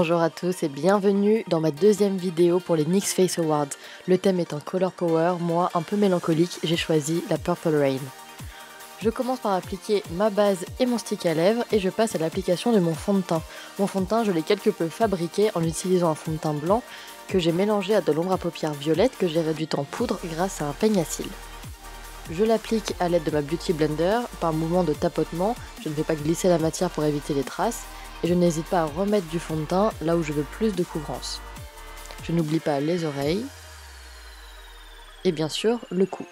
Bonjour à tous et bienvenue dans ma deuxième vidéo pour les NYX Face Awards. Le thème étant Color Power, moi un peu mélancolique, j'ai choisi la Purple Rain. Je commence par appliquer ma base et mon stick à lèvres et je passe à l'application de mon fond de teint. Mon fond de teint, je l'ai quelque peu fabriqué en utilisant un fond de teint blanc que j'ai mélangé à de l'ombre à paupières violette que j'ai réduite en poudre grâce à un peigne à cils. Je l'applique à l'aide de ma Beauty Blender par mouvement de tapotement, je ne vais pas glisser la matière pour éviter les traces. Et je n'hésite pas à remettre du fond de teint là où je veux plus de couvrance. Je n'oublie pas les oreilles et bien sûr le cou.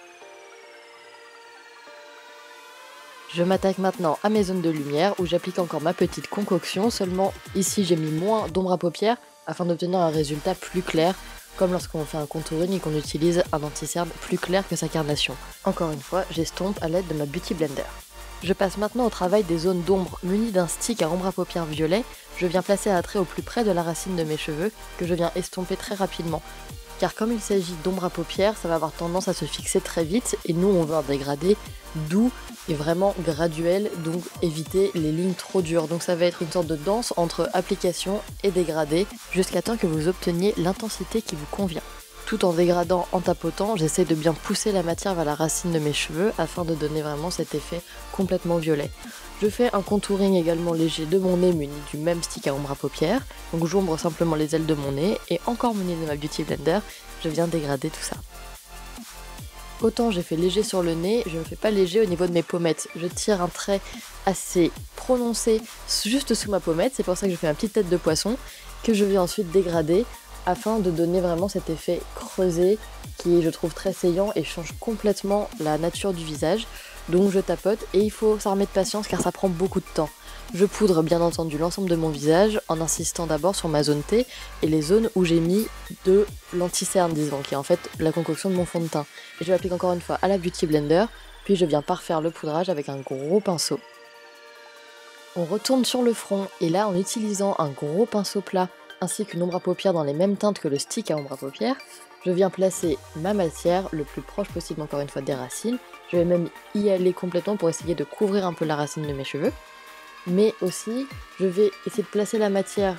Je m'attaque maintenant à mes zones de lumière où j'applique encore ma petite concoction, seulement ici j'ai mis moins d'ombre à paupières afin d'obtenir un résultat plus clair, comme lorsqu'on fait un contouring et qu'on utilise un anti-cerne plus clair que sa carnation. Encore une fois, j'estompe à l'aide de ma Beauty Blender. Je passe maintenant au travail des zones d'ombre. Muni d'un stick à ombre à paupières violet, je viens placer un trait au plus près de la racine de mes cheveux que je viens estomper très rapidement. Car comme il s'agit d'ombre à paupières, ça va avoir tendance à se fixer très vite et nous on veut un dégradé doux et vraiment graduel, donc éviter les lignes trop dures. Donc ça va être une sorte de danse entre application et dégradé jusqu'à temps que vous obteniez l'intensité qui vous convient. Tout en dégradant, en tapotant, j'essaie de bien pousser la matière vers la racine de mes cheveux afin de donner vraiment cet effet complètement violet. Je fais un contouring également léger de mon nez muni du même stick à ombre à paupières, donc j'ombre simplement les ailes de mon nez et encore muni de ma Beauty Blender, je viens dégrader tout ça. Autant j'ai fait léger sur le nez, je ne fais pas léger au niveau de mes pommettes. Je tire un trait assez prononcé juste sous ma pommette, c'est pour ça que je fais ma petite tête de poisson que je viens ensuite dégrader afin de donner vraiment cet effet creusé qui est, je trouve, très saillant et change complètement la nature du visage. Donc je tapote et il faut s'armer de patience car ça prend beaucoup de temps. Je poudre bien entendu l'ensemble de mon visage en insistant d'abord sur ma zone T et les zones où j'ai mis de l'anti-cerne, disons, qui est en fait la concoction de mon fond de teint. Et je l'applique encore une fois à la Beauty Blender, puis je viens parfaire le poudrage avec un gros pinceau. On retourne sur le front et là en utilisant un gros pinceau plat ainsi qu'une ombre à paupières dans les mêmes teintes que le stick à ombre à paupières, je viens placer ma matière le plus proche possible encore une fois des racines. Je vais même y aller complètement pour essayer de couvrir un peu la racine de mes cheveux. Mais aussi, je vais essayer de placer la matière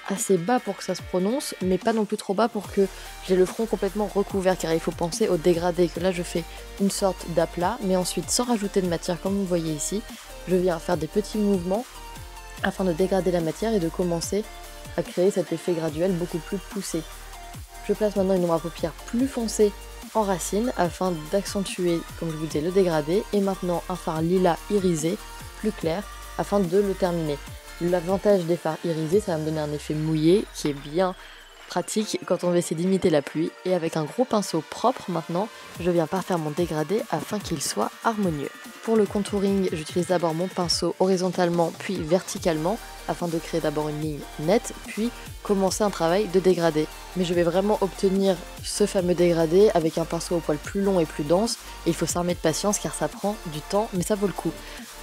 assez bas pour que ça se prononce, mais pas non plus trop bas pour que j'ai le front complètement recouvert, car il faut penser au dégradé, que là je fais une sorte d'aplat, mais ensuite sans rajouter de matière comme vous voyez ici, je viens faire des petits mouvements afin de dégrader la matière et de commencer à créer cet effet graduel beaucoup plus poussé. Je place maintenant une ombre à paupières plus foncée en racine afin d'accentuer, comme je vous disais, le dégradé, et maintenant un fard lilas irisé plus clair afin de le terminer. L'avantage des fards irisés, ça va me donner un effet mouillé qui est bien pratique quand on va essayer d'imiter la pluie, et avec un gros pinceau propre maintenant, je viens parfaire mon dégradé afin qu'il soit harmonieux. Pour le contouring, j'utilise d'abord mon pinceau horizontalement puis verticalement afin de créer d'abord une ligne nette, puis commencer un travail de dégradé. Mais je vais vraiment obtenir ce fameux dégradé avec un pinceau au poil plus long et plus dense, et il faut s'armer de patience car ça prend du temps, mais ça vaut le coup.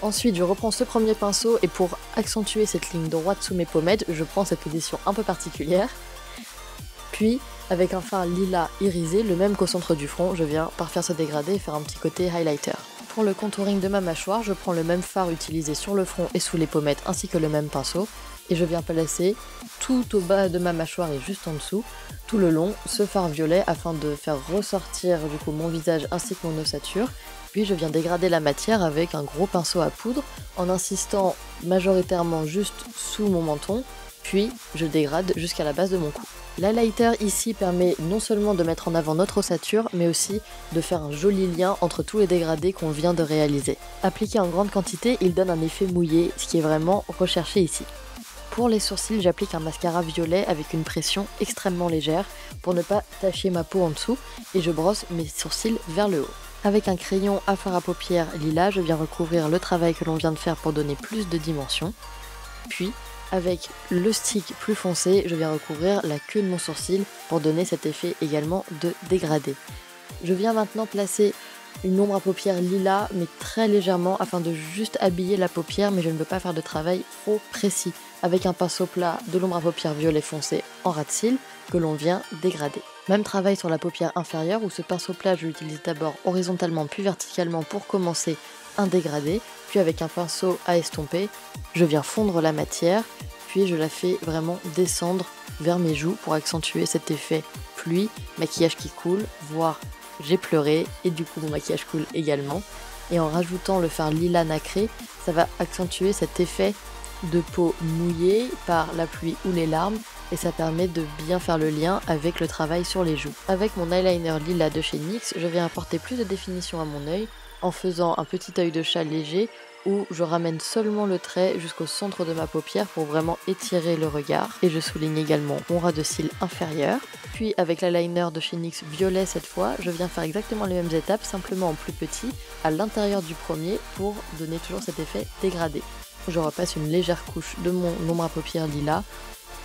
Ensuite, je reprends ce premier pinceau et pour accentuer cette ligne droite sous mes pommettes, je prends cette édition un peu particulière. Puis, avec un fard lilas irisé, le même qu'au centre du front, je viens parfaire ce dégradé et faire un petit côté highlighter. Pour le contouring de ma mâchoire, je prends le même fard utilisé sur le front et sous les pommettes ainsi que le même pinceau et je viens placer tout au bas de ma mâchoire et juste en dessous, tout le long, ce fard violet afin de faire ressortir du coup mon visage ainsi que mon ossature. Puis je viens dégrader la matière avec un gros pinceau à poudre en insistant majoritairement juste sous mon menton, puis je dégrade jusqu'à la base de mon cou. L'highlighter ici permet non seulement de mettre en avant notre ossature, mais aussi de faire un joli lien entre tous les dégradés qu'on vient de réaliser. Appliqué en grande quantité, il donne un effet mouillé, ce qui est vraiment recherché ici. Pour les sourcils, j'applique un mascara violet avec une pression extrêmement légère pour ne pas tacher ma peau en dessous et je brosse mes sourcils vers le haut. Avec un crayon à fard à paupières lilas, je viens recouvrir le travail que l'on vient de faire pour donner plus de dimension. Puis, avec le stick plus foncé, je viens recouvrir la queue de mon sourcil pour donner cet effet également de dégradé. Je viens maintenant placer une ombre à paupières lilas, mais très légèrement, afin de juste habiller la paupière, mais je ne veux pas faire de travail trop précis. Avec un pinceau plat, de l'ombre à paupières violet foncé en ras de cils, que l'on vient dégrader. Même travail sur la paupière inférieure, où ce pinceau plat, je l'utilise d'abord horizontalement puis verticalement pour commencer un dégradé, puis avec un pinceau à estomper, je viens fondre la matière, puis je la fais vraiment descendre vers mes joues pour accentuer cet effet pluie, maquillage qui coule, voire j'ai pleuré et du coup mon maquillage coule également. Et en rajoutant le fard lilas nacré, ça va accentuer cet effet de peau mouillée par la pluie ou les larmes et ça permet de bien faire le lien avec le travail sur les joues. Avec mon eyeliner lilas de chez NYX, je viens apporter plus de définition à mon œil en faisant un petit œil de chat léger où je ramène seulement le trait jusqu'au centre de ma paupière pour vraiment étirer le regard et je souligne également mon ras de cils inférieur. Puis avec l'eyeliner de chez NYX violet cette fois, je viens faire exactement les mêmes étapes, simplement en plus petit, à l'intérieur du premier pour donner toujours cet effet dégradé. Je repasse une légère couche de mon ombre à paupières lilas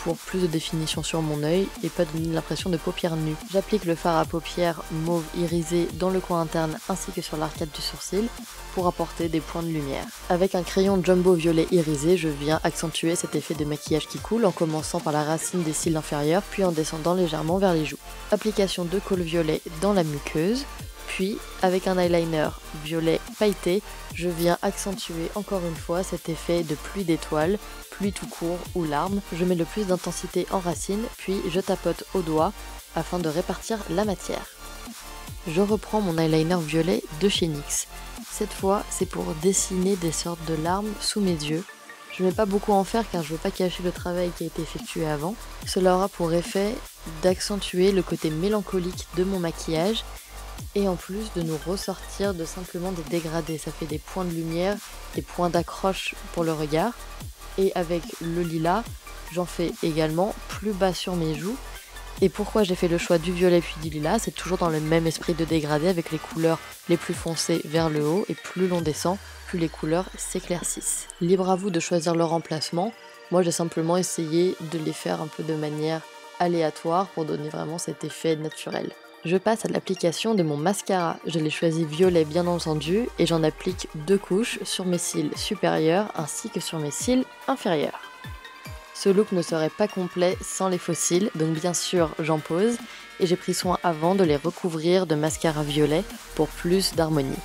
pour plus de définition sur mon œil et pas donner l'impression de paupières nues. J'applique le fard à paupières mauve irisé dans le coin interne ainsi que sur l'arcade du sourcil pour apporter des points de lumière. Avec un crayon jumbo violet irisé, je viens accentuer cet effet de maquillage qui coule en commençant par la racine des cils inférieurs puis en descendant légèrement vers les joues. Application de col violet dans la muqueuse. Puis, avec un eyeliner violet pailleté, je viens accentuer encore une fois cet effet de pluie d'étoiles, pluie tout court ou larmes. Je mets le plus d'intensité en racine, puis je tapote au doigt afin de répartir la matière. Je reprends mon eyeliner violet de chez NYX. Cette fois, c'est pour dessiner des sortes de larmes sous mes yeux. Je ne vais pas beaucoup en faire car je ne veux pas cacher le travail qui a été effectué avant. Cela aura pour effet d'accentuer le côté mélancolique de mon maquillage et en plus de nous ressortir de simplement des dégradés. Ça fait des points de lumière, des points d'accroche pour le regard. Et avec le lilas, j'en fais également plus bas sur mes joues. Et pourquoi j'ai fait le choix du violet puis du lilas, c'est toujours dans le même esprit de dégradé avec les couleurs les plus foncées vers le haut et plus l'on descend, plus les couleurs s'éclaircissent. Libre à vous de choisir leur emplacement. Moi j'ai simplement essayé de les faire un peu de manière aléatoire pour donner vraiment cet effet naturel. Je passe à l'application de mon mascara. Je l'ai choisi violet bien entendu et j'en applique 2 couches sur mes cils supérieurs ainsi que sur mes cils inférieurs. Ce look ne serait pas complet sans les faux cils, donc bien sûr j'en pose et j'ai pris soin avant de les recouvrir de mascara violet pour plus d'harmonie.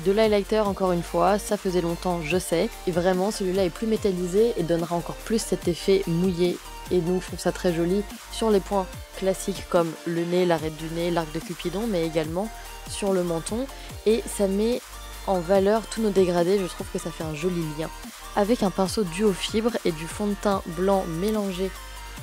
De l'highlighter encore une fois, ça faisait longtemps je sais, et vraiment celui-là est plus métallisé et donnera encore plus cet effet mouillé. Et donc je trouve ça très joli sur les points classiques comme le nez, l'arête du nez, l'arc de Cupidon, mais également sur le menton. Et ça met en valeur tous nos dégradés, je trouve que ça fait un joli lien. Avec un pinceau duo fibre et du fond de teint blanc mélangé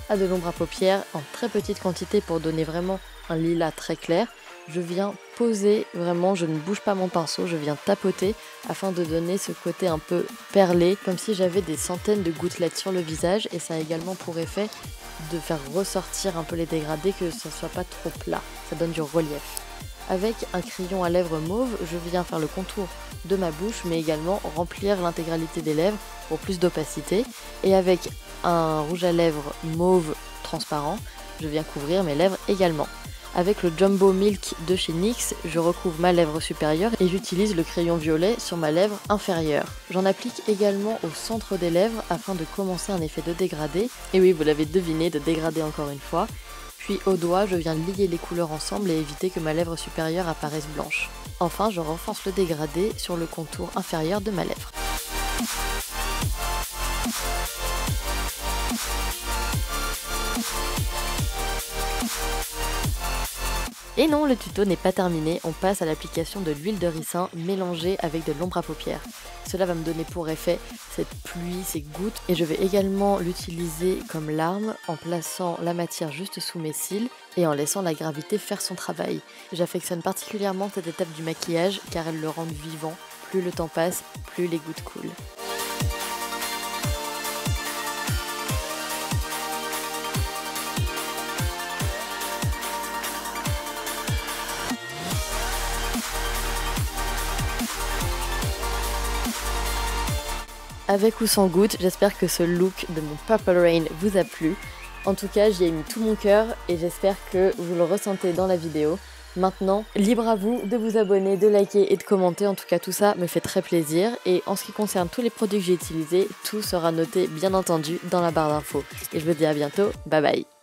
à de l'ombre à paupières en très petite quantité pour donner vraiment un lilas très clair, je viens poser, vraiment je ne bouge pas mon pinceau, je viens tapoter afin de donner ce côté un peu perlé, comme si j'avais des centaines de gouttelettes sur le visage et ça a également pour effet de faire ressortir un peu les dégradés, que ça soit pas trop plat, ça donne du relief. Avec un crayon à lèvres mauve, je viens faire le contour de ma bouche mais également remplir l'intégralité des lèvres pour plus d'opacité et avec un rouge à lèvres mauve transparent, je viens couvrir mes lèvres également. Avec le Jumbo Milk de chez NYX, je recouvre ma lèvre supérieure et j'utilise le crayon violet sur ma lèvre inférieure. J'en applique également au centre des lèvres afin de commencer un effet de dégradé. Et oui, vous l'avez deviné, de dégradé encore une fois. Puis au doigt, je viens lier les couleurs ensemble et éviter que ma lèvre supérieure apparaisse blanche. Enfin, je renforce le dégradé sur le contour inférieur de ma lèvre. Et non, le tuto n'est pas terminé, on passe à l'application de l'huile de ricin mélangée avec de l'ombre à paupières. Cela va me donner pour effet cette pluie, ces gouttes, et je vais également l'utiliser comme larme en plaçant la matière juste sous mes cils et en laissant la gravité faire son travail. J'affectionne particulièrement cette étape du maquillage car elle le rend vivant. Plus le temps passe, plus les gouttes coulent. Avec ou sans goutte, j'espère que ce look de mon Purple Rain vous a plu. En tout cas, j'y ai mis tout mon cœur et j'espère que vous le ressentez dans la vidéo. Maintenant, libre à vous de vous abonner, de liker et de commenter. En tout cas, tout ça me fait très plaisir. Et en ce qui concerne tous les produits que j'ai utilisés, tout sera noté bien entendu dans la barre d'infos. Et je vous dis à bientôt, bye bye.